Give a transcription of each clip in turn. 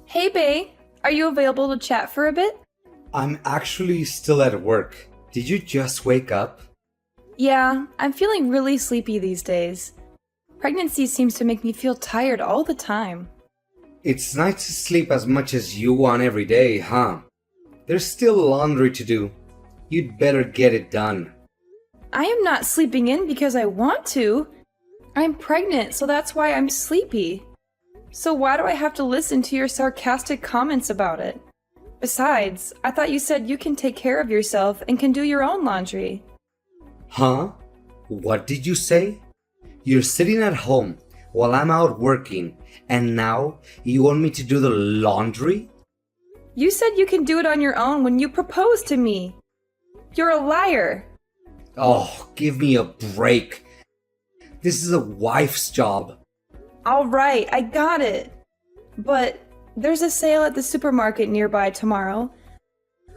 Hey, Bay. Are you available to chat for a bit? I'm actually still at work. Did you just wake up? Yeah, I'm feeling really sleepy these days. Pregnancy seems to make me feel tired all the time. It's nice to sleep as much as you want every day, huh? There's still laundry to do. You'd better get it done. I am not sleeping in because I want to. I'm pregnant, so that's why I'm sleepy. So why do I have to listen to your sarcastic comments about it? Besides, I thought you said you can take care of yourself and can do your own laundry. Huh? What did you say? You're sitting at home while I'm out working, and now you want me to do the laundry? You said you can do it on your own when you proposed to me. You're a liar. Oh, give me a break. This is a wife's job. All right, I got it. But there's a sale at the supermarket nearby tomorrow.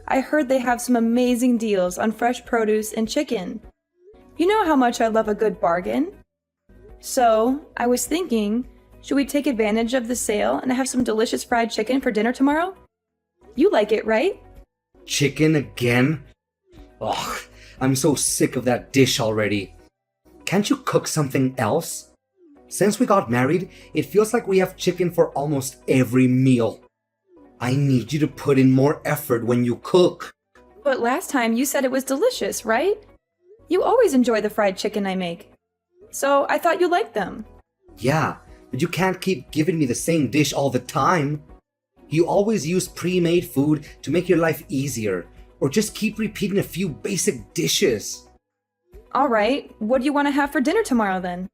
I heard they have some amazing deals on fresh produce and chicken. You know how much I love a good bargain. So, I was thinking, should we take advantage of the sale and have some delicious fried chicken for dinner tomorrow? You like it, right? Chicken again? Ugh, I'm so sick of that dish already. Can't you cook something else? Since we got married, it feels like we have chicken for almost every meal. I need you to put in more effort when you cook. But last time you said it was delicious, right? You always enjoy the fried chicken I make. So I thought you liked them. Yeah, but you can't keep giving me the same dish all the time. You always use pre-made food to make your life easier, or just keep repeating a few basic dishes. All right, what do you want to have for dinner tomorrow then?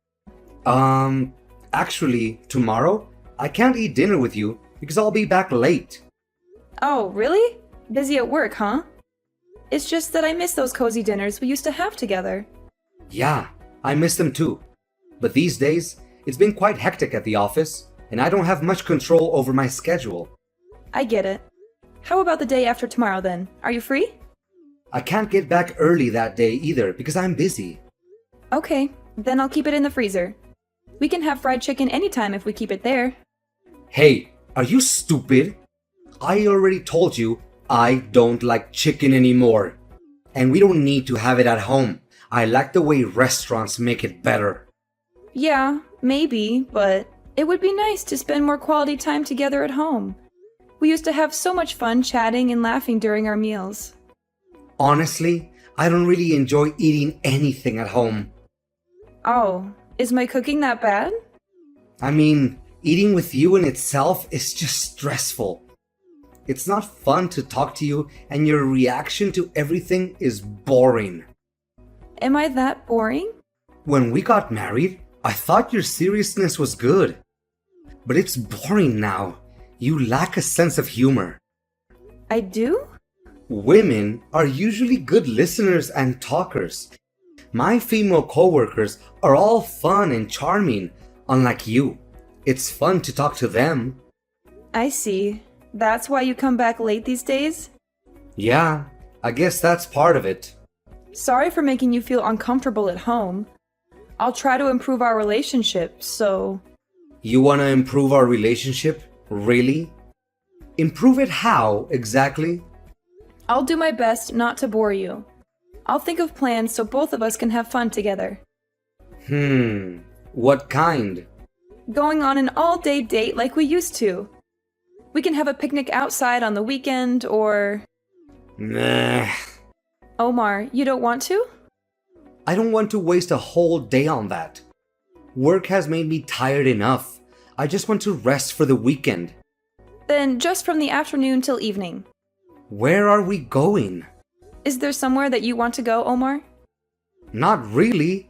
Actually, tomorrow, I can't eat dinner with you because I'll be back late. Oh, really? Busy at work, huh? It's just that I miss those cozy dinners we used to have together. Yeah, I miss them too. But these days, it's been quite hectic at the office, and I don't have much control over my schedule. I get it. How about the day after tomorrow then? Are you free? I can't get back early that day either because I'm busy. Okay, then I'll keep it in the freezer. We can have fried chicken anytime if we keep it there. Hey, are you stupid? I already told you I don't like chicken anymore. And we don't need to have it at home. I like the way restaurants make it better. Yeah, maybe, but it would be nice to spend more quality time together at home. We used to have so much fun chatting and laughing during our meals. Honestly, I don't really enjoy eating anything at home. Oh, is my cooking that bad? I mean, eating with you in itself is just stressful. It's not fun to talk to you, and your reaction to everything is boring. Am I that boring? When we got married, I thought your seriousness was good. But it's boring now. You lack a sense of humor. I do? Women are usually good listeners and talkers. My female coworkers are all fun and charming, unlike you. It's fun to talk to them. I see. That's why you come back late these days? Yeah, I guess that's part of it. Sorry for making you feel uncomfortable at home. I'll try to improve our relationship, so... You want to improve our relationship? Really? Improve it how, exactly? I'll do my best not to bore you. I'll think of plans so both of us can have fun together. What kind? Going on an all-day date like we used to. We can have a picnic outside on the weekend, or... Nah. Omar, you don't want to? I don't want to waste a whole day on that. Work has made me tired enough. I just want to rest for the weekend. Then just from the afternoon till evening. Where are we going? Is there somewhere that you want to go, Omar? Not really.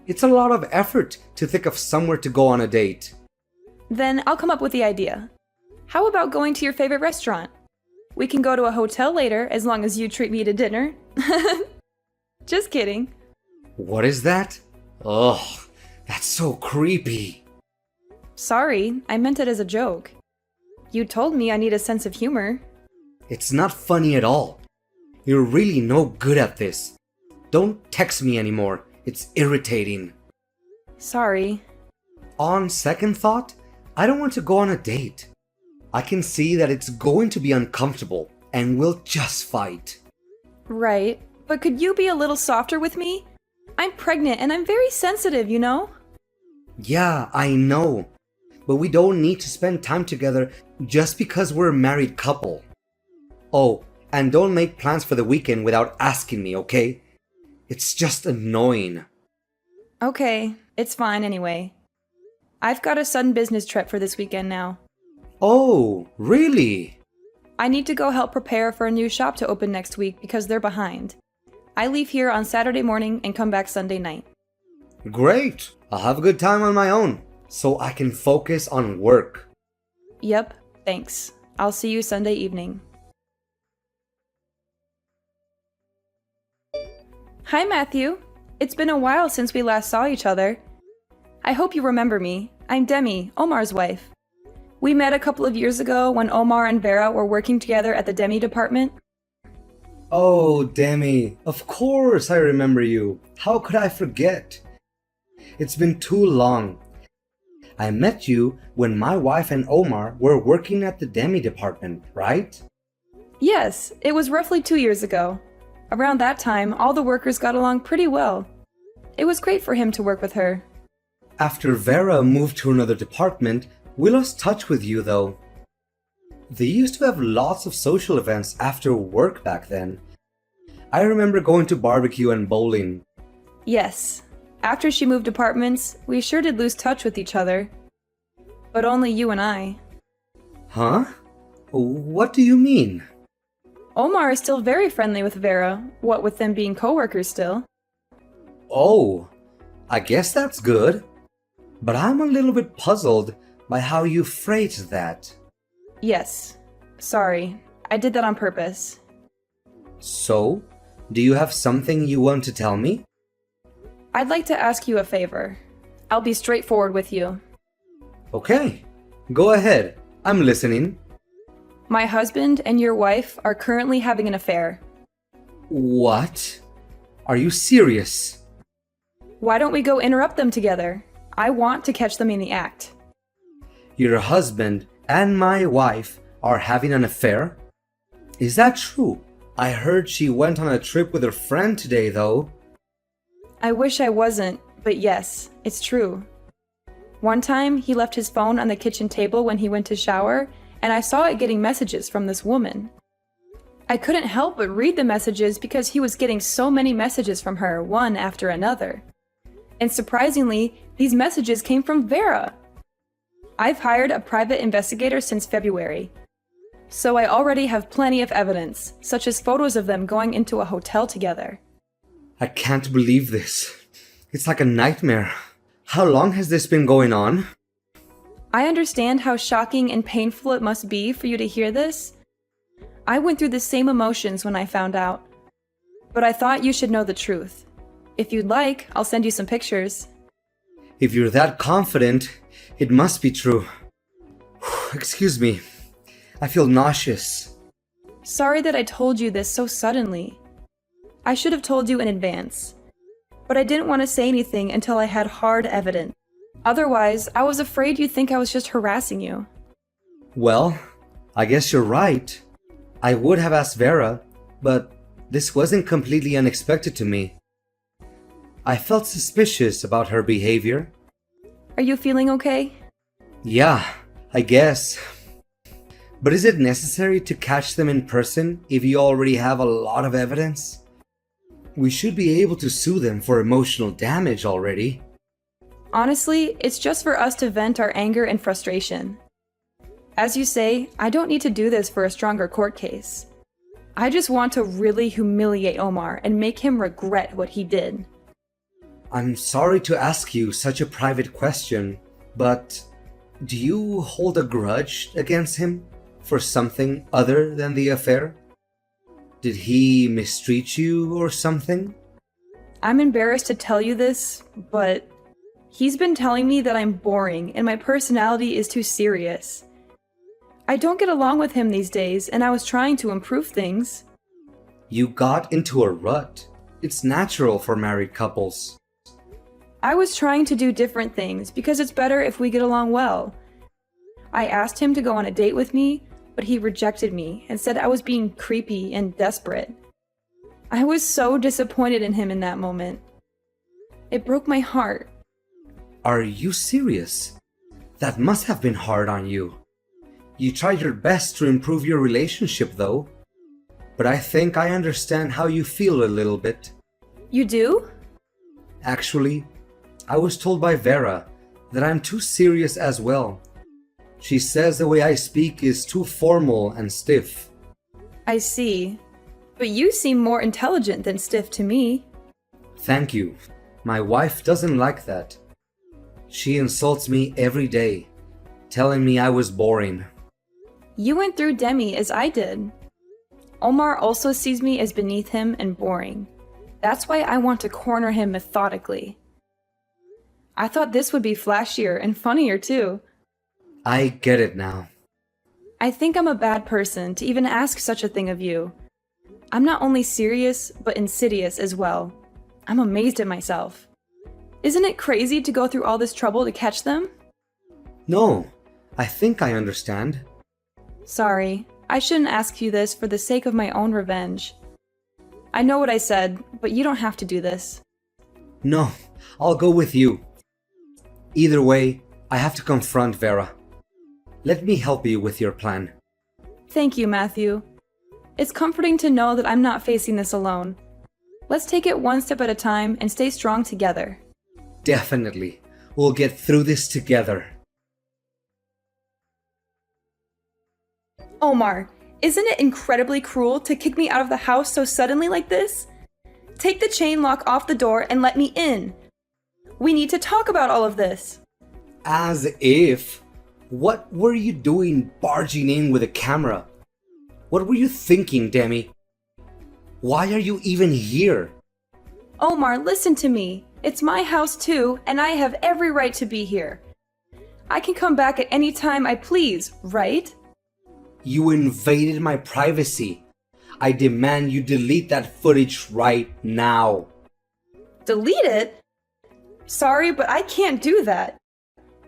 It's a lot of effort to think of somewhere to go on a date. Then I'll come up with the idea. How about going to your favorite restaurant? We can go to a hotel later as long as you treat me to dinner. Just kidding. What is that? Ugh, that's so creepy. Sorry, I meant it as a joke. You told me I need a sense of humor. It's not funny at all. You're really no good at this. Don't text me anymore. It's irritating. Sorry. On second thought, I don't want to go on a date. I can see that it's going to be uncomfortable, and we'll just fight. Right, but could you be a little softer with me? I'm pregnant and I'm very sensitive, you know? Yeah, I know. But we don't need to spend time together just because we're a married couple. Oh, and don't make plans for the weekend without asking me, okay? It's just annoying. Okay, it's fine anyway. I've got a sudden business trip for this weekend now. Oh, really? I need to go help prepare for a new shop to open next week because they're behind. I leave here on Saturday morning and come back Sunday night. Great! I'll have a good time on my own, so I can focus on work. Yep, thanks. I'll see you Sunday evening. Hi, Matthew. It's been a while since we last saw each other. I hope you remember me. I'm Demi, Omar's wife. We met a couple of years ago when Omar and Vera were working together at the Demi department. Oh, Demi, of course I remember you. How could I forget? It's been too long. I met you when my wife and Omar were working at the Demi department, right? Yes, it was roughly 2 years ago. Around that time, all the workers got along pretty well. It was great for him to work with her. After Vera moved to another department, we lost touch with you though. They used to have lots of social events after work back then. I remember going to barbecue and bowling. Yes, after she moved departments, we sure did lose touch with each other. But only you and I. Huh? What do you mean? Omar is still very friendly with Vera, what with them being coworkers still. Oh, I guess that's good. But I'm a little bit puzzled by how you phrased that. Yes. Sorry, I did that on purpose. So, do you have something you want to tell me? I'd like to ask you a favor. I'll be straightforward with you. Okay, go ahead. I'm listening. My husband and your wife are currently having an affair. What? Are you serious? Why don't we go interrupt them together? I want to catch them in the act. Your husband and my wife are having an affair? Is that true? I heard she went on a trip with her friend today, though. I wish I wasn't, but yes, it's true. One time, he left his phone on the kitchen table when he went to shower, and I saw it getting messages from this woman. I couldn't help but read the messages because he was getting so many messages from her, one after another. And surprisingly, these messages came from Vera. I've hired a private investigator since February. So I already have plenty of evidence, such as photos of them going into a hotel together. I can't believe this. It's like a nightmare. How long has this been going on? I understand how shocking and painful it must be for you to hear this. I went through the same emotions when I found out. But I thought you should know the truth. If you'd like, I'll send you some pictures. If you're that confident, it must be true. Excuse me. I feel nauseous. Sorry that I told you this so suddenly. I should have told you in advance. But I didn't want to say anything until I had hard evidence. Otherwise, I was afraid you'd think I was just harassing you. Well, I guess you're right. I would have asked Vera, but this wasn't completely unexpected to me. I felt suspicious about her behavior. Are you feeling okay? Yeah, I guess. But is it necessary to catch them in person if you already have a lot of evidence? We should be able to sue them for emotional damage already. Honestly, it's just for us to vent our anger and frustration. As you say, I don't need to do this for a stronger court case. I just want to really humiliate Omar and make him regret what he did. I'm sorry to ask you such a private question, but do you hold a grudge against him for something other than the affair? Did he mistreat you or something? I'm embarrassed to tell you this, but he's been telling me that I'm boring and my personality is too serious. I don't get along with him these days, and I was trying to improve things. You got into a rut. It's natural for married couples. I was trying to do different things because it's better if we get along well. I asked him to go on a date with me, but he rejected me and said I was being creepy and desperate. I was so disappointed in him in that moment. It broke my heart. Are you serious? That must have been hard on you. You tried your best to improve your relationship, though. But I think I understand how you feel a little bit. You do? Actually, I was told by Vera that I'm too serious as well. She says the way I speak is too formal and stiff. I see. But you seem more intelligent than stiff to me. Thank you. My wife doesn't like that. She insults me every day, telling me I was boring. You went through Demi as I did. Omar also sees me as beneath him and boring. That's why I want to corner him methodically. I thought this would be flashier and funnier too. I get it now. I think I'm a bad person to even ask such a thing of you. I'm not only serious, but insidious as well. I'm amazed at myself. Isn't it crazy to go through all this trouble to catch them? No, I think I understand. Sorry, I shouldn't ask you this for the sake of my own revenge. I know what I said, but you don't have to do this. No, I'll go with you. Either way, I have to confront Vera. Let me help you with your plan. Thank you, Matthew. It's comforting to know that I'm not facing this alone. Let's take it one step at a time and stay strong together. Definitely. We'll get through this together. Omar, isn't it incredibly cruel to kick me out of the house so suddenly like this? Take the chain lock off the door and let me in. We need to talk about all of this. As if. What were you doing barging in with a camera? What were you thinking, Demi? Why are you even here? Omar, listen to me. It's my house too, and I have every right to be here. I can come back at any time I please, right? You invaded my privacy. I demand you delete that footage right now. Delete it? Sorry, but I can't do that.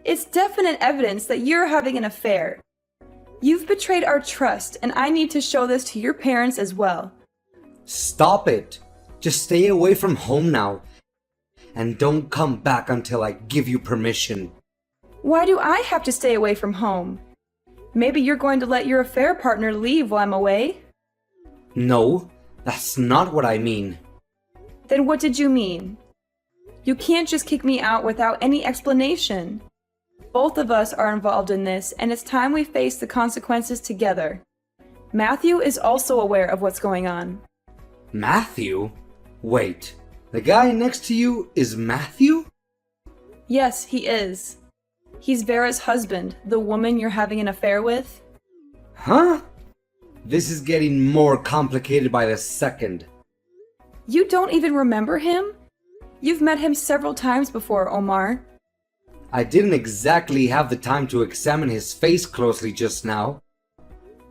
It's definite evidence that you're having an affair. You've betrayed our trust, and I need to show this to your parents as well. Stop it. Just stay away from home now. And don't come back until I give you permission. Why do I have to stay away from home? Maybe you're going to let your affair partner leave while I'm away? No, that's not what I mean. Then what did you mean? You can't just kick me out without any explanation. Both of us are involved in this, and it's time we face the consequences together. Matthew is also aware of what's going on. Matthew? Wait, the guy next to you is Matthew? Yes, he is. He's Vera's husband, the woman you're having an affair with. Huh? This is getting more complicated by the second. You don't even remember him? You've met him several times before, Omar. I didn't exactly have the time to examine his face closely just now.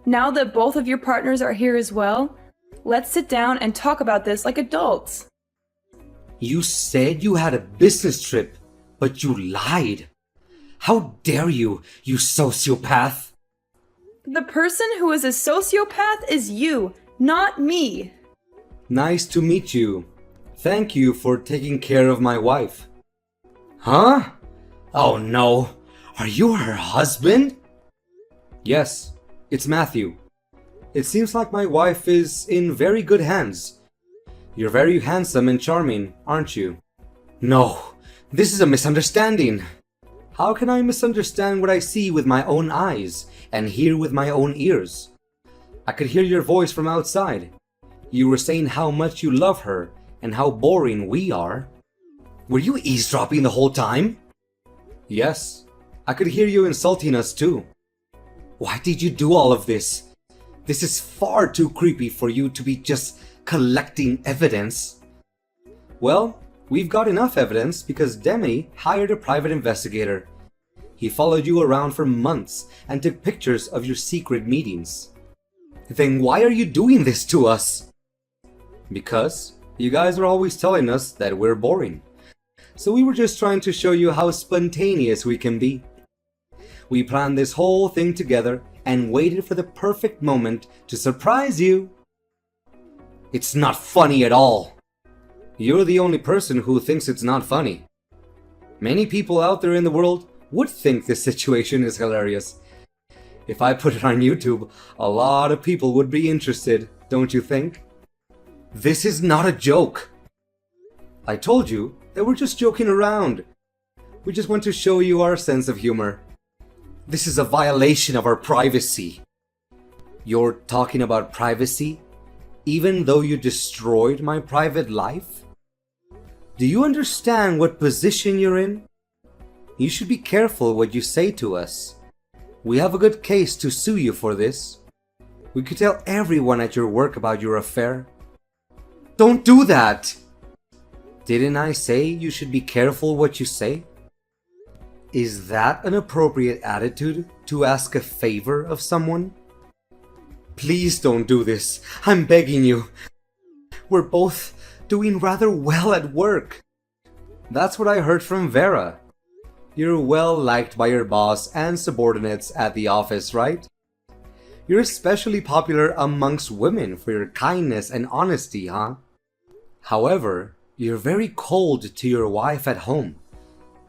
Now that both of your partners are here as well, let's sit down and talk about this like adults. You said you had a business trip, but you lied. How dare you, you sociopath? The person who is a sociopath is you, not me. Nice to meet you. Thank you for taking care of my wife. Huh? Oh no. Are you her husband? Yes, it's Matthew. It seems like my wife is in very good hands. You're very handsome and charming, aren't you? No, this is a misunderstanding. How can I misunderstand what I see with my own eyes and hear with my own ears? I could hear your voice from outside. You were saying how much you love her and how boring we are. Were you eavesdropping the whole time? Yes, I could hear you insulting us too. Why did you do all of this? This is far too creepy for you to be just collecting evidence. Well, we've got enough evidence because Demi hired a private investigator. He followed you around for months and took pictures of your secret meetings. Then why are you doing this to us? Because you guys are always telling us that we're boring. So we were just trying to show you how spontaneous we can be. We planned this whole thing together and waited for the perfect moment to surprise you. It's not funny at all. You're the only person who thinks it's not funny. Many people out there in the world would think this situation is hilarious. If I put it on YouTube, a lot of people would be interested, don't you think? This is not a joke. I told you that we're just joking around. We just want to show you our sense of humor. This is a violation of our privacy. You're talking about privacy, even though you destroyed my private life? Do you understand what position you're in? You should be careful what you say to us. We have a good case to sue you for this. We could tell everyone at your work about your affair. Don't do that! Didn't I say you should be careful what you say? Is that an appropriate attitude to ask a favor of someone? Please don't do this. I'm begging you. We're both doing rather well at work. That's what I heard from Vera. You're well liked by your boss and subordinates at the office, right? You're especially popular amongst women for your kindness and honesty, huh? However, you're very cold to your wife at home,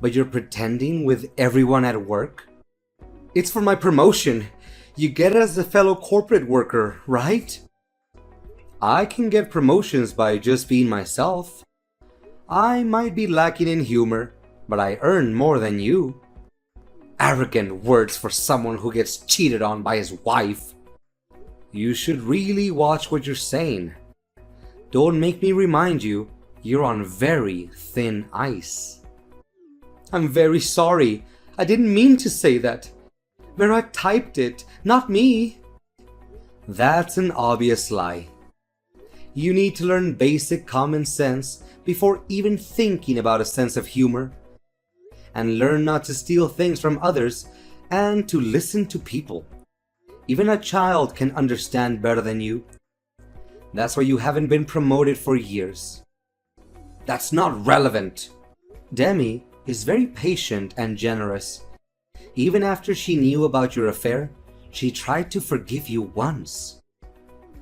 but you're pretending with everyone at work? It's for my promotion. You get it as a fellow corporate worker, right? I can get promotions by just being myself. I might be lacking in humor, but I earn more than you. Arrogant words for someone who gets cheated on by his wife. You should really watch what you're saying. Don't make me remind you, you're on very thin ice. I'm very sorry. I didn't mean to say that. Vera typed it, not me. That's an obvious lie. You need to learn basic common sense before even thinking about a sense of humor. And learn not to steal things from others and to listen to people. Even a child can understand better than you. That's why you haven't been promoted for years. That's not relevant. Demi is very patient and generous. Even after she knew about your affair, she tried to forgive you once.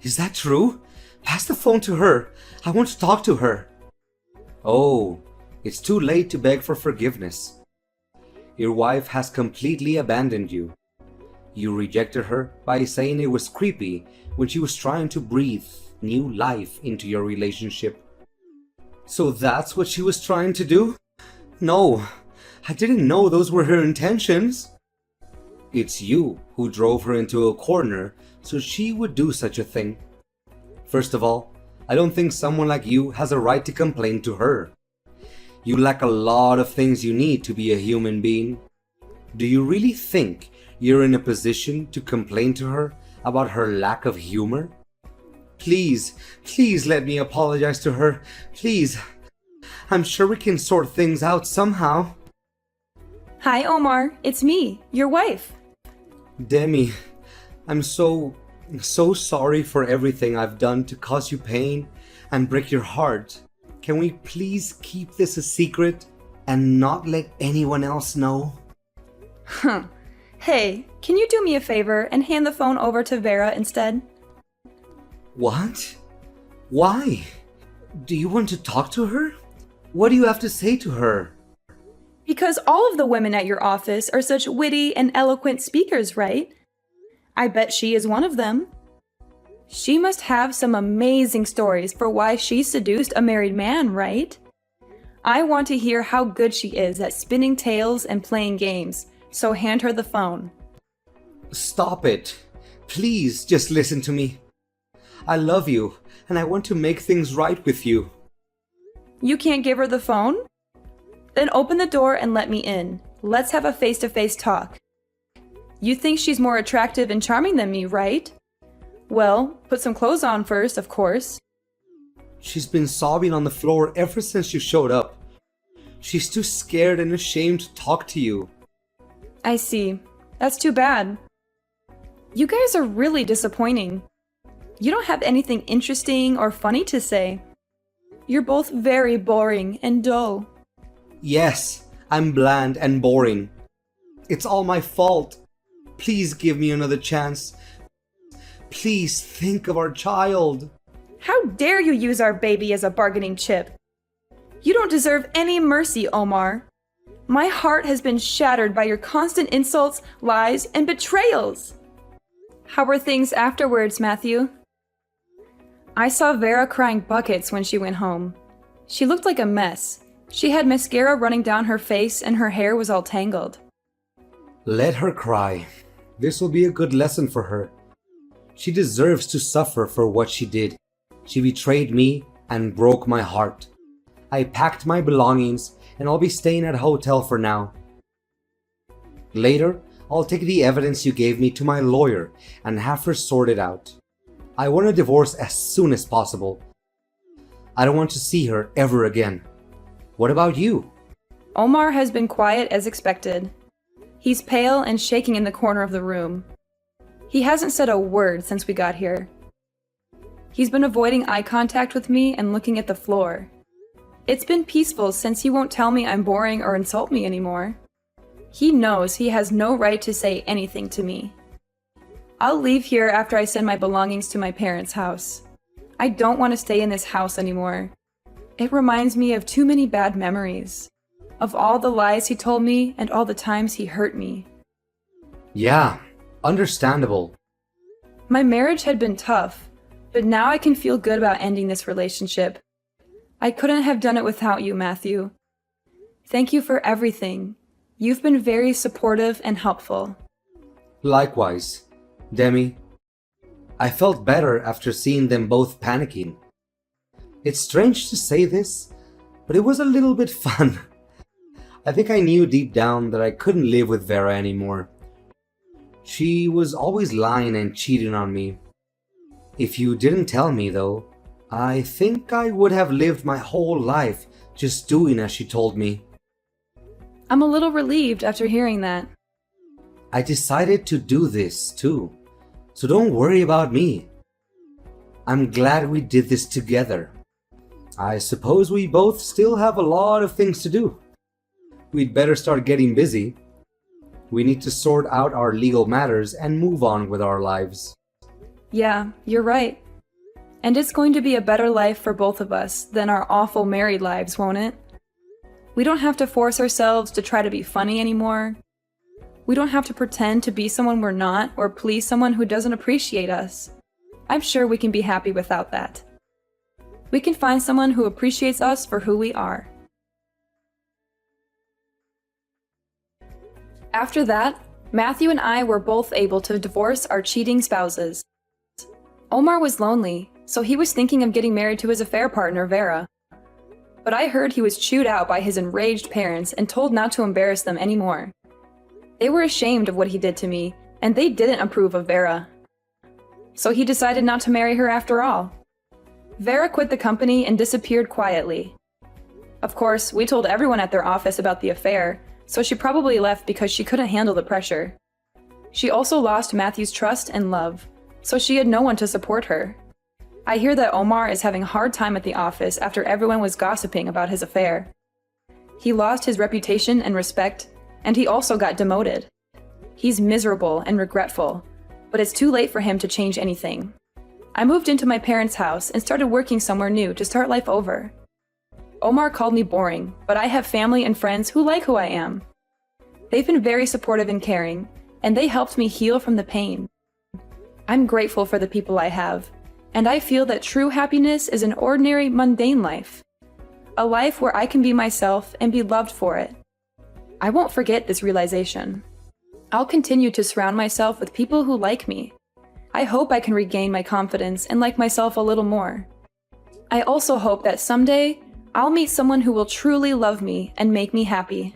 Is that true? Pass the phone to her. I want to talk to her. Oh, it's too late to beg for forgiveness. Your wife has completely abandoned you. You rejected her by saying it was creepy when she was trying to breathe new life into your relationship. So that's what she was trying to do? No, I didn't know those were her intentions. It's you who drove her into a corner so she would do such a thing. First of all, I don't think someone like you has a right to complain to her. You lack a lot of things you need to be a human being. Do you really think you're in a position to complain to her about her lack of humor? Please, please let me apologize to her. Please. I'm sure we can sort things out somehow. Hi, Omar. It's me, your wife. Demi, I'm so sorry for everything I've done to cause you pain and break your heart. Can we please keep this a secret and not let anyone else know? Huh. Hey, can you do me a favor and hand the phone over to Vera instead? What? Why? Do you want to talk to her? What do you have to say to her? Because all of the women at your office are such witty and eloquent speakers, right? I bet she is one of them. She must have some amazing stories for why she seduced a married man, right? I want to hear how good she is at spinning tales and playing games, so hand her the phone. Stop it. Please just listen to me. I love you, and I want to make things right with you. You can't give her the phone? Then open the door and let me in. Let's have a face-to-face talk. You think she's more attractive and charming than me, right? Well, put some clothes on first, of course. She's been sobbing on the floor ever since you showed up. She's too scared and ashamed to talk to you. I see. That's too bad. You guys are really disappointing. You don't have anything interesting or funny to say. You're both very boring and dull. Yes, I'm bland and boring. It's all my fault. Please give me another chance. Please think of our child. How dare you use our baby as a bargaining chip? You don't deserve any mercy, Omar. My heart has been shattered by your constant insults, lies, and betrayals. How were things afterwards, Matthew? I saw Vera crying buckets when she went home. She looked like a mess. She had mascara running down her face and her hair was all tangled. Let her cry. This will be a good lesson for her. She deserves to suffer for what she did. She betrayed me and broke my heart. I packed my belongings and I'll be staying at a hotel for now. Later, I'll take the evidence you gave me to my lawyer and have her sorted out. I want a divorce as soon as possible. I don't want to see her ever again. What about you? Omar has been quiet as expected. He's pale and shaking in the corner of the room. He hasn't said a word since we got here. He's been avoiding eye contact with me and looking at the floor. It's been peaceful since he won't tell me I'm boring or insult me anymore. He knows he has no right to say anything to me. I'll leave here after I send my belongings to my parents' house. I don't want to stay in this house anymore. It reminds me of too many bad memories. Of all the lies he told me and all the times he hurt me. Yeah, understandable. My marriage had been tough, but now I can feel good about ending this relationship. I couldn't have done it without you, Matthew. Thank you for everything. You've been very supportive and helpful. Likewise, Demi. I felt better after seeing them both panicking. It's strange to say this, but it was a little bit fun. I think I knew deep down that I couldn't live with Vera anymore. She was always lying and cheating on me. If you didn't tell me, though, I think I would have lived my whole life just doing as she told me. I'm a little relieved after hearing that. I decided to do this, too, so don't worry about me. I'm glad we did this together. I suppose we both still have a lot of things to do. We'd better start getting busy. We need to sort out our legal matters and move on with our lives. Yeah, you're right. And it's going to be a better life for both of us than our awful married lives, won't it? We don't have to force ourselves to try to be funny anymore. We don't have to pretend to be someone we're not or please someone who doesn't appreciate us. I'm sure we can be happy without that. We can find someone who appreciates us for who we are. After that, Matthew and I were both able to divorce our cheating spouses. Omar was lonely, so he was thinking of getting married to his affair partner, Vera. But I heard he was chewed out by his enraged parents and told not to embarrass them anymore. They were ashamed of what he did to me, and they didn't approve of Vera. So he decided not to marry her after all. Vera quit the company and disappeared quietly. Of course, we told everyone at their office about the affair, so she probably left because she couldn't handle the pressure. She also lost Matthew's trust and love, so she had no one to support her. I hear that Omar is having a hard time at the office after everyone was gossiping about his affair. He lost his reputation and respect, and he also got demoted. He's miserable and regretful, but it's too late for him to change anything. I moved into my parents' house and started working somewhere new to start life over. Omar called me boring, but I have family and friends who like who I am. They've been very supportive and caring, and they helped me heal from the pain. I'm grateful for the people I have, and I feel that true happiness is an ordinary, mundane life. A life where I can be myself and be loved for it. I won't forget this realization. I'll continue to surround myself with people who like me. I hope I can regain my confidence and like myself a little more. I also hope that someday, I'll meet someone who will truly love me and make me happy.